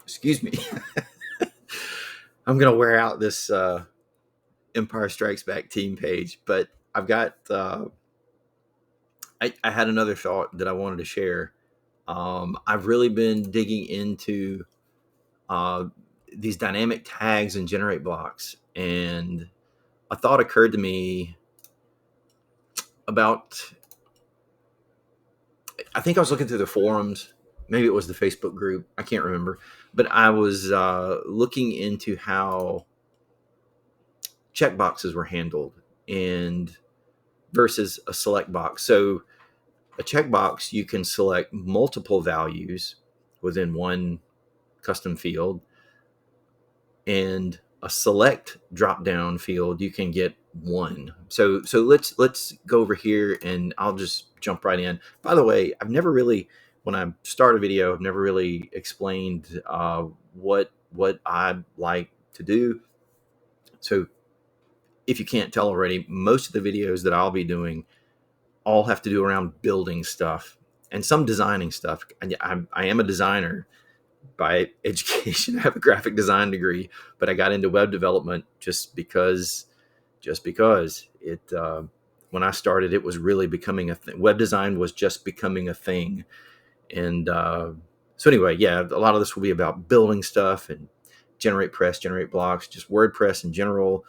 Excuse me. I'm gonna wear out this Empire Strikes Back team page, but I've got. I had another thought that I wanted to share. I've really been digging into uh, these dynamic tags and generate blocks, and a thought occurred to me about. I think I was looking through the forums. Maybe it was the Facebook group. I can't remember, but I was looking into how checkboxes were handled and versus a select box. So a checkbox, you can select multiple values within one custom field, and a select drop down field you can get one. So let's go over here and I'll just jump right in. By the way, I've never really, when I start a video, I've never really explained what I like to do. So if you can't tell already, most of the videos that I'll be doing all have to do around building stuff and some designing stuff. I am a designer by education. I have a graphic design degree, but I got into web development just because it, when I started, it was really becoming a thing. Web design was just becoming a thing. And so anyway, yeah, a lot of this will be about building stuff and generate blocks, just WordPress in general.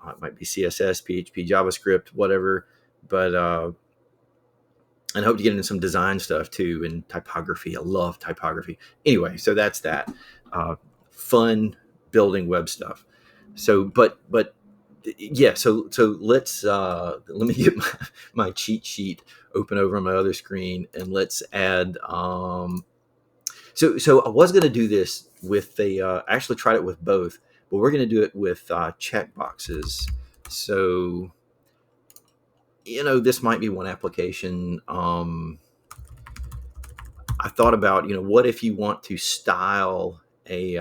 It might be CSS, PHP, JavaScript, whatever. But and I hope to get into some design stuff too, and typography. I love typography. Anyway, so that's that. Fun building web stuff. So, but yeah. So let's let me get my cheat sheet open over on my other screen, and let's add. So I was going to do this with I actually tried it with both, but we're going to do it with checkboxes. So this might be one application. I thought about, what if you want to style a,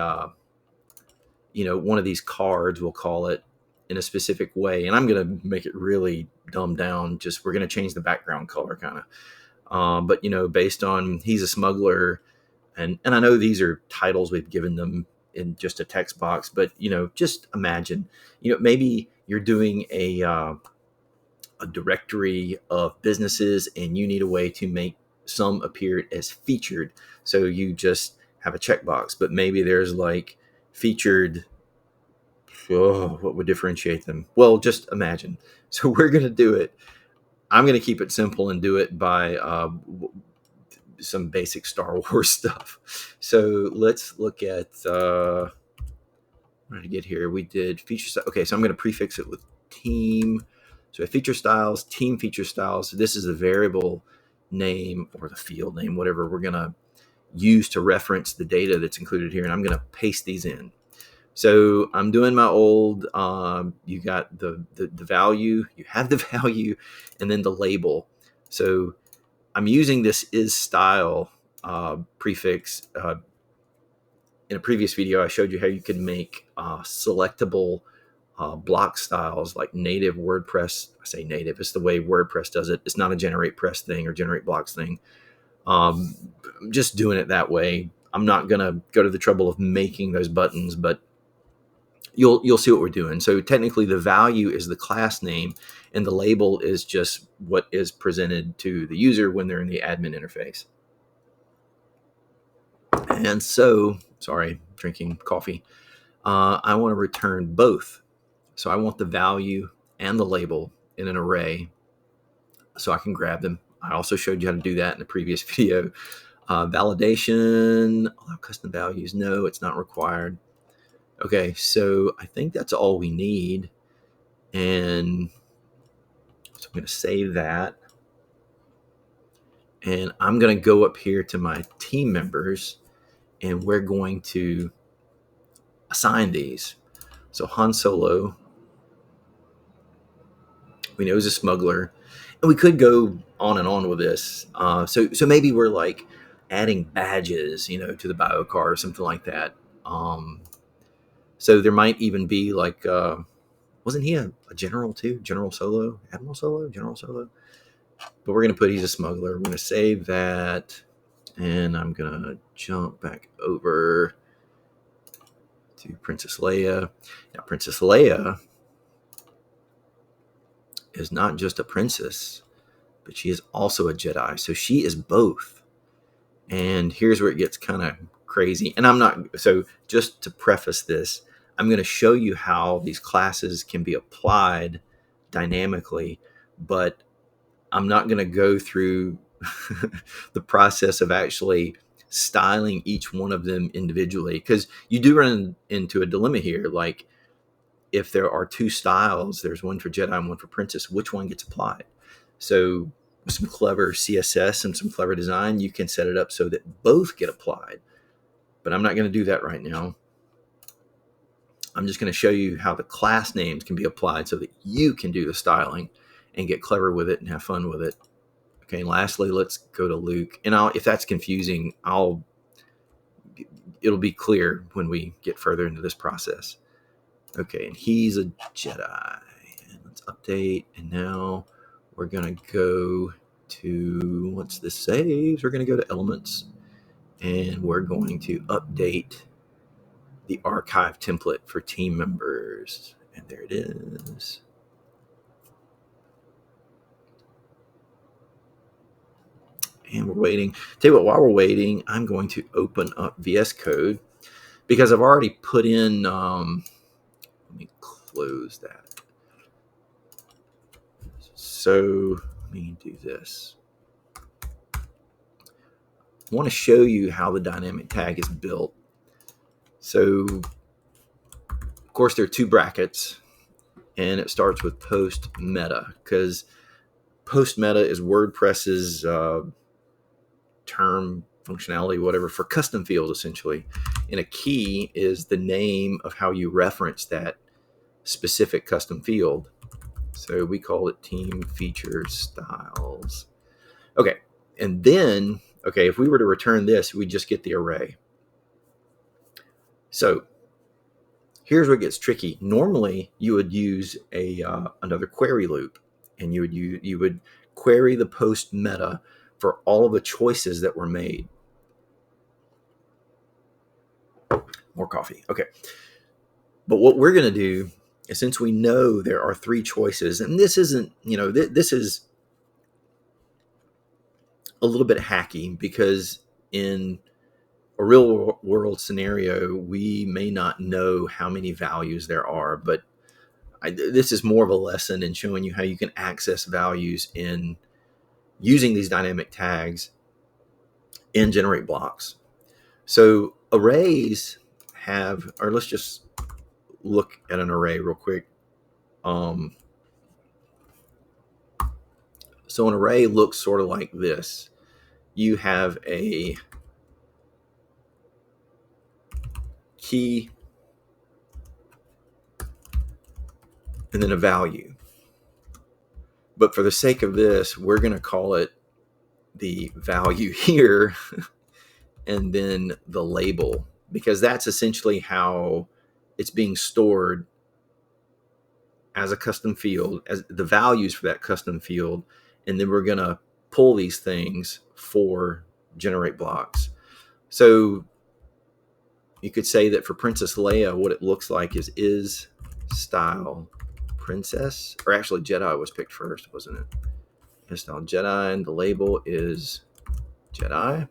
one of these cards, we'll call it, in a specific way. And I'm going to make it really dumbed down. We're going to change the background color kind of. But, based on he's a smuggler. And I know these are titles we've given them in just a text box. But, just imagine, maybe you're doing a directory of businesses and you need a way to make some appear as featured. So you just have a checkbox, but maybe there's like featured. What would differentiate them? Well, just imagine. So we're going to do it. I'm going to keep it simple and do it by some basic Star Wars stuff. So let's look at, where did I get here? We did feature. Okay. So I'm going to prefix it with team. So feature styles, team feature styles. So this is the variable name or the field name, whatever we're going to use to reference the data that's included here. And I'm going to paste these in. So I'm doing my old, you got the value, you have the value, and then the label. So I'm using this is style prefix. In a previous video, I showed you how you can make selectable block styles like native WordPress. I say native, it's the way WordPress does it. It's not a GeneratePress thing or GenerateBlocks thing. I'm just doing it that way. I'm not going to go to the trouble of making those buttons, but you'll see what we're doing. So technically the value is the class name and the label is just what is presented to the user when they're in the admin interface. And so, sorry, drinking coffee. I want to return both. So I want the value and the label in an array so I can grab them. I also showed you how to do that in the previous video. Validation, allow custom values. No, it's not required. Okay, so I think that's all we need. And so I'm going to save that. And I'm going to go up here to my team members and we're going to assign these. So Han Solo, we know he's a smuggler, and we could go on and on with this. So maybe we're like adding badges, to the bio card or something like that. So there might even be like, wasn't he a general too? General Solo, Admiral Solo, General Solo. But we're gonna put he's a smuggler. We're gonna save that, and I'm gonna jump back over to Princess Leia. Now, Princess Leia is not just a princess, but she is also a Jedi. So she is both. And here's where it gets kind of crazy. And I'm not, so just to preface this, I'm going to show you how these classes can be applied dynamically, but I'm not going to go through the process of actually styling each one of them individually, because you do run into a dilemma here. Like, if there are two styles, there's one for Jedi and one for Princess, which one gets applied? So with some clever CSS and some clever design, you can set it up so that both get applied. But I'm not going to do that right now. I'm just going to show you how the class names can be applied so that you can do the styling and get clever with it and have fun with it. Okay, lastly, let's go to Luke. And if that's confusing, it'll be clear when we get further into this process. Okay, and he's a Jedi. And let's update. And now we're going to go to, once this saves, we're going to go to Elements. And we're going to update the archive template for team members. And there it is. And we're waiting. Tell you what, while we're waiting, I'm going to open up VS Code because I've already put in, let me close that. So let me do this. I want to show you how the dynamic tag is built. So, of course, there are two brackets, and it starts with post meta, because post meta is WordPress's term, functionality, whatever, for custom fields, essentially. And a key is the name of how you reference that specific custom field. So we call it team feature styles. Okay, and then, okay, if we were to return this, we just get the array. So here's where it gets tricky. Normally, you would use another query loop, and you would query the post meta for all of the choices that were made. More coffee. Okay. But what we're going to do is, since we know there are three choices, and this isn't, this is a little bit hacky, because in a real world scenario, we may not know how many values there are, but this is more of a lesson in showing you how you can access values in using these dynamic tags in GenerateBlocks. So arrays have, or let's just look at an array real quick. So an array looks sort of like this. You have a key and then a value. But for the sake of this, we're going to call it the value here and then the label, because that's essentially how it's being stored as a custom field, as the values for that custom field. And then we're going to pull these things for GenerateBlocks. So you could say that for Princess Leia, what it looks like is style princess, or actually Jedi was picked first, wasn't it? Is style Jedi, and the label is Jedi.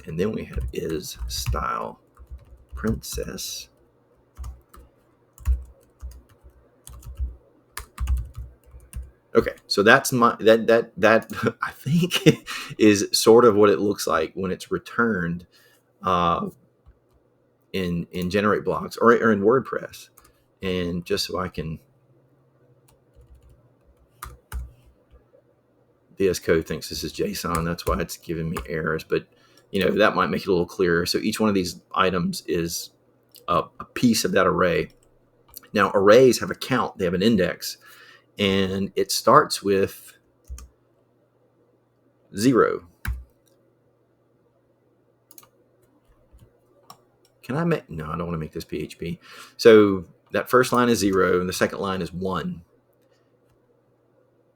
And then we have is style princess. Okay, so that's that I think is sort of what it looks like when it's returned in GenerateBlocks or in WordPress. And just so I can, VS Code thinks this is JSON, that's why it's giving me errors, but that might make it a little clearer. So each one of these items is a piece of that array. Now arrays have a count, they have an index, and it starts with 0. Can I make, no, I don't want to make this PHP. So that first line is 0 and the second line is 1.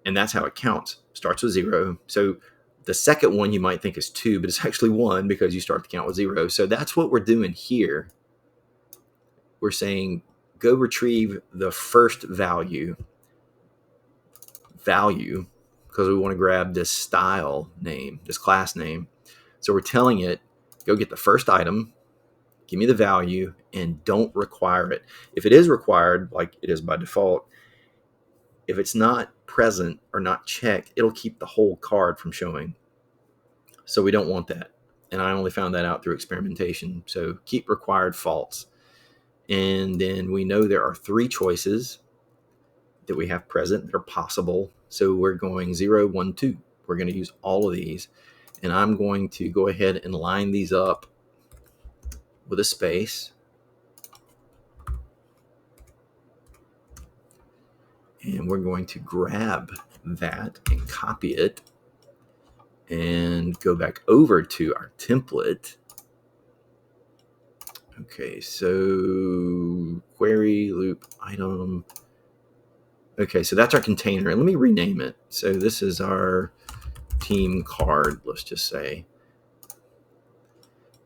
And that's how it counts. Starts with 0. So the second one you might think is 2, but it's actually 1 because you start the count with 0. So that's what we're doing here. we're saying go retrieve the first value, because we want to grab this style name, this class name. So we're telling it, go get the first item, give me the value, and don't require it. If it is required, like it is by default, if it's not present or not checked, it'll keep the whole card from showing. So we don't want that. And I only found that out through experimentation. So keep required false. And then we know there are 3 choices that we have present that are possible. So we're going 0, 1, 2. We're going to use all of these. And I'm going to go ahead and line these up with a space. And we're going to grab that and copy it and go back over to our template. Okay, so query loop item. Okay, so that's our container. Let me rename it. So this is our team card, let's just say.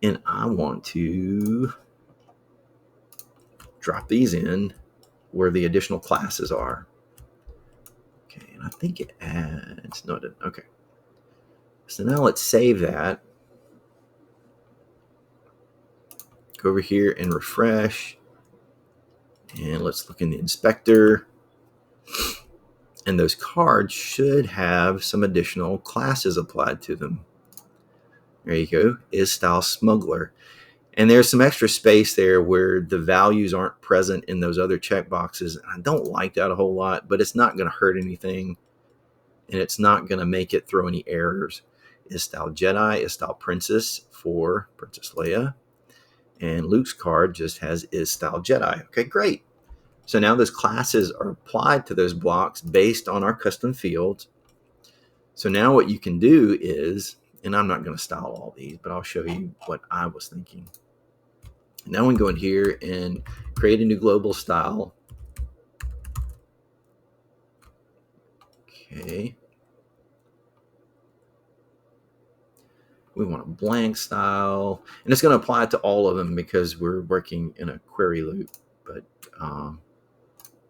And I want to drop these in where the additional classes are. Okay, and I think it adds, no, it didn't. Okay. So now let's save that. Go over here and refresh. And let's look in the inspector. And those cards should have some additional classes applied to them. There you go, is style smuggler. And there's some extra space there where the values aren't present in those other checkboxes. I don't like that a whole lot, but it's not going to hurt anything. And it's not going to make it throw any errors. Is style Jedi, is style princess for Princess Leia. And Luke's card just has is style Jedi. Okay, great. So now those classes are applied to those blocks based on our custom fields. So now what you can do is, and I'm not going to style all these, but I'll show you what I was thinking. Now we can go in here and create a new global style. Okay. We want a blank style, and it's going to apply to all of them because we're working in a query loop. But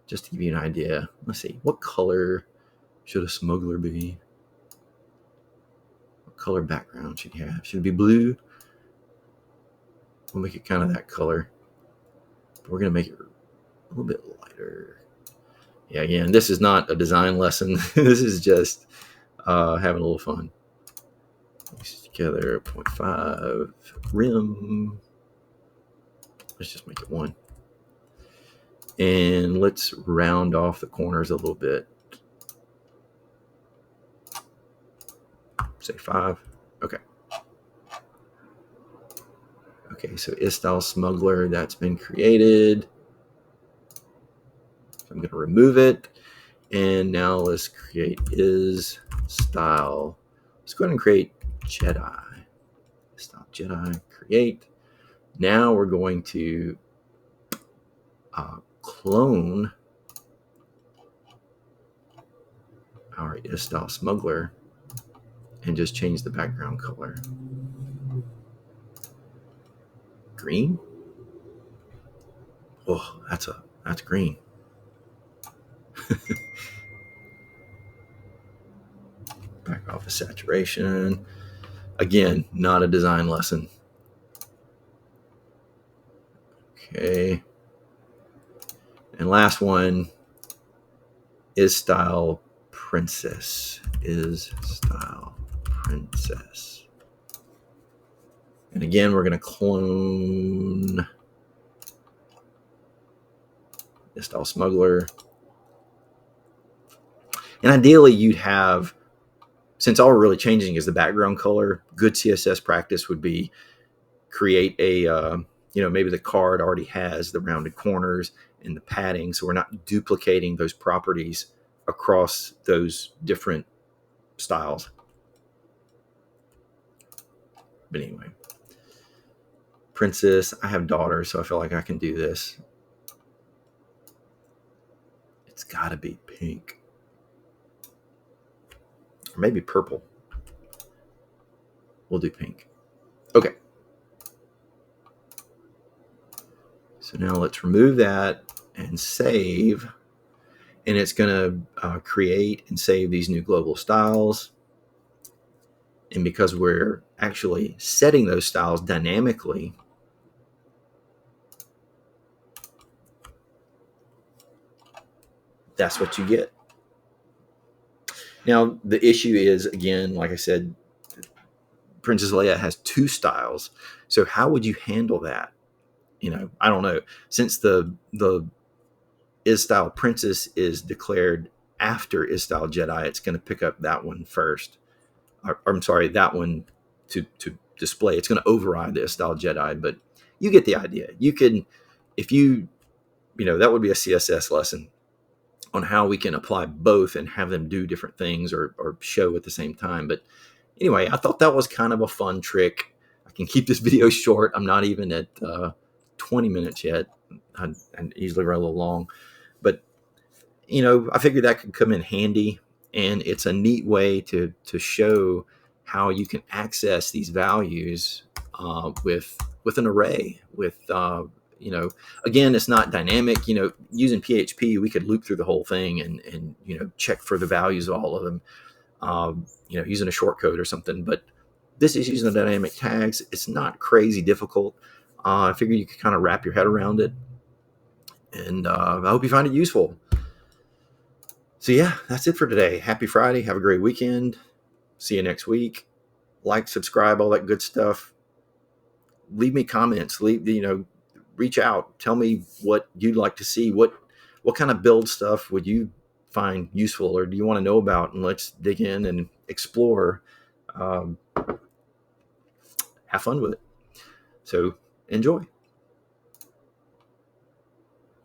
just to give you an idea, let's see, what color should a smuggler be? What color background should he have? Should it be blue? We'll make it kind of that color. But we're going to make it a little bit lighter. Yeah, again, this is not a design lesson. This is just having a little fun. Mix together 0.5 rim. Let's just make it 1. And let's round off the corners a little bit. Say 5. Okay. Okay, so is style smuggler, that's been created. So I'm going to remove it. And now let's create is style. Let's go ahead and create Jedi. Style Jedi, create. Now we're going to clone our is style smuggler and just change the background color. Green. Oh, that's green. Back off of saturation. Again, not a design lesson. Okay. And last one is style princess. Is style princess. And again, we're going to clone is style smuggler. And ideally, you'd have, since all we're really changing is the background color, good CSS practice would be create a, maybe the card already has the rounded corners and the padding, so we're not duplicating those properties across those different styles. But anyway, princess, I have daughters, so I feel like I can do this. It's got to be pink. Or maybe purple. We'll do pink. Okay. So now let's remove that and save. And it's going to create and save these new global styles. And because we're actually setting those styles dynamically, that's what you get. Now, the issue is, again, like I said, Princess Leia has 2 styles. So how would you handle that? I don't know. Since the Is Style Princess is declared after Is Style Jedi, it's going to pick up that one first. Or, I'm sorry, that one to display. It's going to override the Is Style Jedi, but you get the idea. You can, if that would be a CSS lesson on how we can apply both and have them do different things or show at the same time. But anyway, I thought that was kind of a fun trick. I can keep this video short. I'm not even at 20 minutes yet. I usually run a little long. But, I figured that could come in handy. And it's a neat way to show how you can access these values with an array. Again, it's not dynamic. Using PHP, we could loop through the whole thing and check for the values of all of them. Using a shortcode or something. But this is using the dynamic tags. It's not crazy difficult. I figure you can kind of wrap your head around it. And I hope you find it useful. So yeah, that's it for today. Happy Friday. Have a great weekend. See you next week. Like, subscribe, all that good stuff. Leave me comments. Reach out. Tell me what you'd like to see. What kind of build stuff would you find useful, or do you want to know about? And let's dig in and explore. Have fun with it. So enjoy.